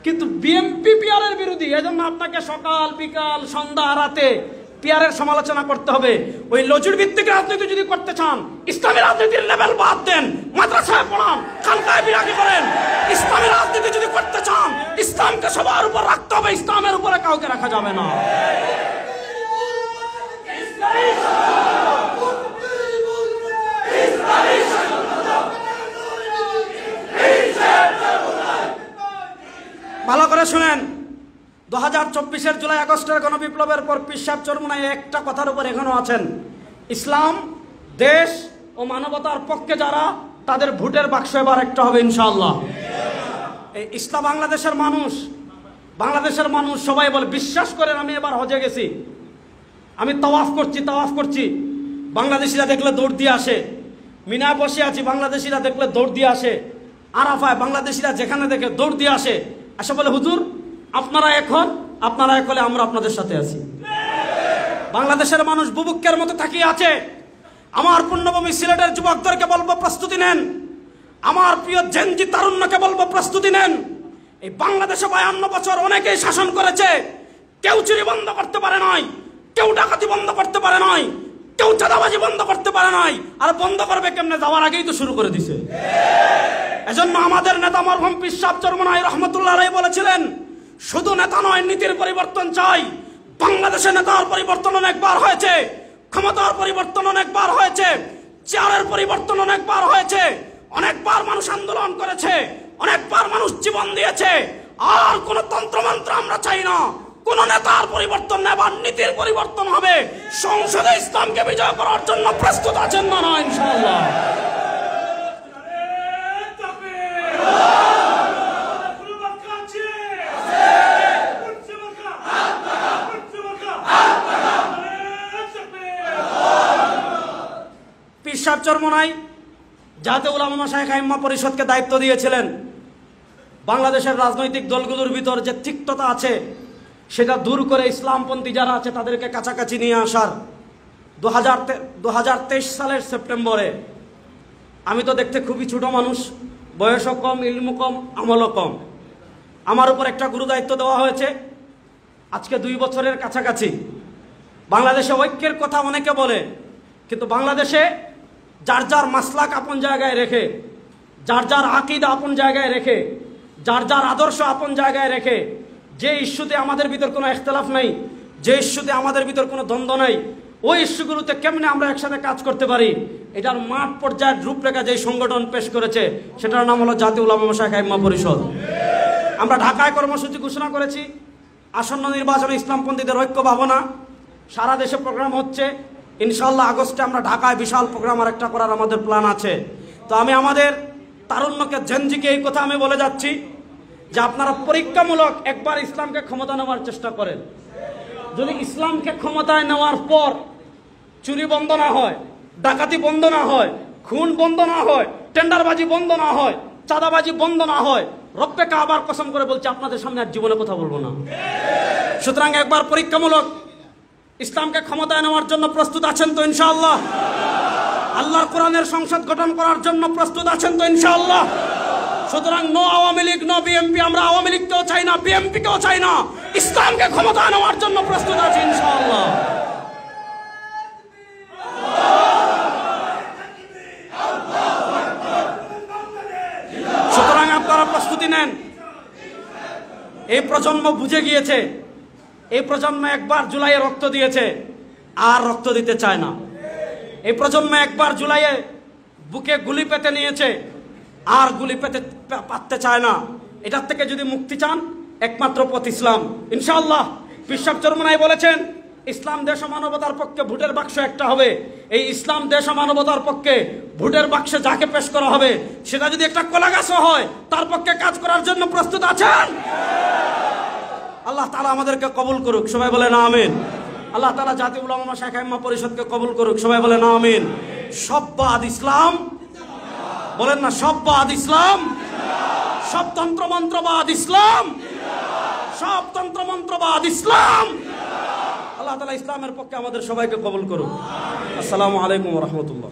কিন্তু বিএনপি পিয়ারের বিরোধী। এজন্য আপনাকে সকাল বিকাল সন্ধ্যা রাতে পিয়ারের সমালোচনা করতে হবে। ওই লজুর ভিত্তিক রাজনীতি যদি করতে চান, ইসলামী রাজনীতির লেভেল বাদ দেন, মাদ্রাসায় পড়ান, খানকায় বিরাগী করেন। ইসলামী রাজনীতি যদি করতে চান, ইসলামকে সবার উপর রাখতে হবে, ইসলামের উপরে কাউকে রাখা যাবে না। ভালো করে শুনেন, 2024-এর জুলাই আগস্টের গণবিপ্লবের পর পীর সাহেব চরমুনাই একটা কথার উপর এখনো আছেন, ইসলাম, দেশ ও মানবতার পক্ষে যারা, তাদের ভোটের বাক্স এবার একটা হবে ইনশাআল্লাহ। এই ইসলাম বাংলাদেশের মানুষ সবাই বলে, বিশ্বাস করেন আমি এবার হজে গেছি, আমি তাওয়াফ করছি, বাংলাদেশিরা দেখলে দৌড় দিয়ে আসে। মিনায় বসে আছি, বাংলাদেশিরা দেখলে দৌড় দিয়ে আসে। আরাফায় বাংলাদেশিরা যেখানে দেখে দৌড় দিয়ে আসে, আসে বলে হুজুর আপনারা এক হলে আমরা আপনাদের সাথে আছি। বাংলাদেশের মানুষ বুবুক্ষের মতো তাকিয়ে আছে। আমার পুণ্যভূমি সিলেটের যুবকদেরকে বলবো প্রস্তুতি নেন, আমার প্রিয় জেনজি তারুণ্যকে বলবো প্রস্তুতি নেন। এই বাংলাদেশে 52 বছর অনেকেই শাসন করেছে, কেউ চুরি বন্ধ করতে পারে নাই, কেউ ডাকাতি বন্ধ করতে পারে নাই, কেউ চাঁদাবাজি বন্ধ করতে পারে নাই। আর বন্ধ করবে কেমনে? যাওয়ার আগেই তো শুরু করে দিছে। এজন্য আমাদের নেতা মরহুম পীর সাহেব চরমুনাই রহমতুল্লাহ আলাইহি বলেছিলেন, শুধু নেতা নয়, নীতির পরিবর্তন চাই। বাংলাদেশে নেতার পরিবর্তন অনেকবার হয়েছে, ক্ষমতার পরিবর্তন অনেকবার হয়েছে, চেয়ারের পরিবর্তন অনেকবার হয়েছে, অনেকবার মানুষ আন্দোলন করেছে, অনেকবার মানুষ জীবন দিয়েছে। আর কোন তন্ত্রমন্ত্র আমরা চাই না। কোন নেতার পরিবর্তন না, এবার নীতির পরিবর্তন হবে। সংসদে ইসলামকে বিজয় করার জন্য প্রস্তুত আছেন না? ইনশাআল্লাহ। পীর সাহেব চরমুনাই জাতীয় উলামা মাশায়েখ আইম্মা পরিষদকে দায়িত্ব দিয়েছিলেন বাংলাদেশের রাজনৈতিক দলগুলোর ভিতর যে তিক্ততা আছে সেটা দূর করে ইসলামপন্থী যারা আছে তাদেরকে কাছাকাছি নিয়ে আসার। 2023 সালের সেপ্টেম্বরে, আমি তো দেখতে খুবই ছোট মানুষ, বয়সও কম, ইলমু কম, আমলও কম, আমার উপর একটা গুরু দায়িত্ব দেওয়া হয়েছে। আজকে 2 বছরের কাছাকাছি বাংলাদেশে ঐক্যের কথা অনেকে বলে, কিন্তু বাংলাদেশে যার যার মাসলাক আপন জায়গায় রেখে, যার যার আকীদা আপন জায়গায় রেখে, যার যার আদর্শ আপন জায়গায় রেখে, যে ইস্যুতে আমাদের ভিতর কোনো ইখতিলাফ নাই, যে ইস্যুতে আমাদের ভিতর কোনো দ্বন্দ্ব নাই, ওই ইস্যুগুলোতে কেমনে আমরা একসাথে কাজ করতে পারি, এটার মাঠ পর্যায়ের রূপরেখা যে সংগঠন পেশ করেছে সেটার নাম হলো জাতীয় উলামা মাশায়েখ আইম্মা পরিষদ। আমরা ঢাকায় কর্মসূচি ঘোষণা করেছি, আসন্ন নির্বাচনে ইসলামপন্থীদের ঐক্য ভাবনা, সারা দেশে প্রোগ্রাম হচ্ছে। ইনশাআল্লাহ আগস্টে আমরা ঢাকায় বিশাল প্রোগ্রাম আর একটা করার আমাদের প্ল্যান আছে। তো আমি আমাদের তারুণ্যকে, জেনজিকে এই কথা আমি বলে যাচ্ছি যে আপনারা পরীক্ষামূলক একবার ইসলামকে ক্ষমতা নেওয়ার চেষ্টা করেন। যদি ইসলামকে ক্ষমতায় নেওয়ার পর চুরি বন্ধ না হয়, ডাকাতি বন্ধ না হয়, খুন বন্ধ না হয়, টেন্ডারবাজি বন্ধ না হয়, চাঁদাবাজি বন্ধ না হয়, রব্বে কাবার কসম করে বলছি আপনাদের সামনে আর জীবনে কথা বলবো না। সুতরাং একবার পরীক্ষামূলক ইসলামকে ক্ষমতায় নেওয়ার জন্য প্রস্তুত আছেন তো ইনশাআল্লাহ? আল্লাহর কোরআনের সংসদ গঠন করার জন্য প্রস্তুত আছেন তো ইনশাআল্লাহ? সুতরাং no Awami League, no BNP. আমরা আওয়ামী লীগকেও চাই না, বিএনপিকেও চাই না, ইসলামকে ক্ষমতায় নেওয়ার জন্য প্রস্তুত আছি ইনশাআল্লাহ। সুতরাং আপনারা প্রস্তুতি নেন। এই প্রজন্ম বুঝে গিয়েছে, এই প্রজন্ম একবার জুলাইয়ে রক্ত দিয়েছে, আর রক্ত দিতে চায় না। এই প্রজন্ম একবার জুলাইয়ে বুকে গুলি পেতে নিয়েছে, আর গুলি পেতে পারতে চায় না। এটার থেকে যদি মুক্তি চান, একমাত্র পথ ইসলাম ইনশাআল্লাহ। পীর সাহেব চরমুনাই বলেছেন, ইসলাম দেশ ও মানবতার পক্ষে ভোটের বাক্স একটা হবে। এই ইসলাম দেশ ও মানবতার পক্ষে ভোটের বাক্সে যাকে পেশ করা হবে, সেটা যদি একটা কলা গাছও হয়, তার পক্ষে কাজ করার জন্য প্রস্তুত আছেন? আল্লাহ তাআলা আমাদেরকে কবুল করুক, সবাই বলেন আমিন। আল্লাহ তাআলা জাতীয় উলামা মাশায়েখ আইম্মা পরিষদকে কবুল করুক, সবাই বলেন আমিন। সব বাদ ইসলাম, বলেন না, সব বাদ ইসলাম, সব তন্ত্রমন্ত্রবাদ ইসলাম, সব তন্ত্রমন্ত্রবাদ ইসলাম। আল্লাহ তাআলা ইসলামের পক্ষে আমাদের সবাইকে কবুল করুক। আসসালামু আলাইকুম ওয়া রাহমাতুল্লাহ।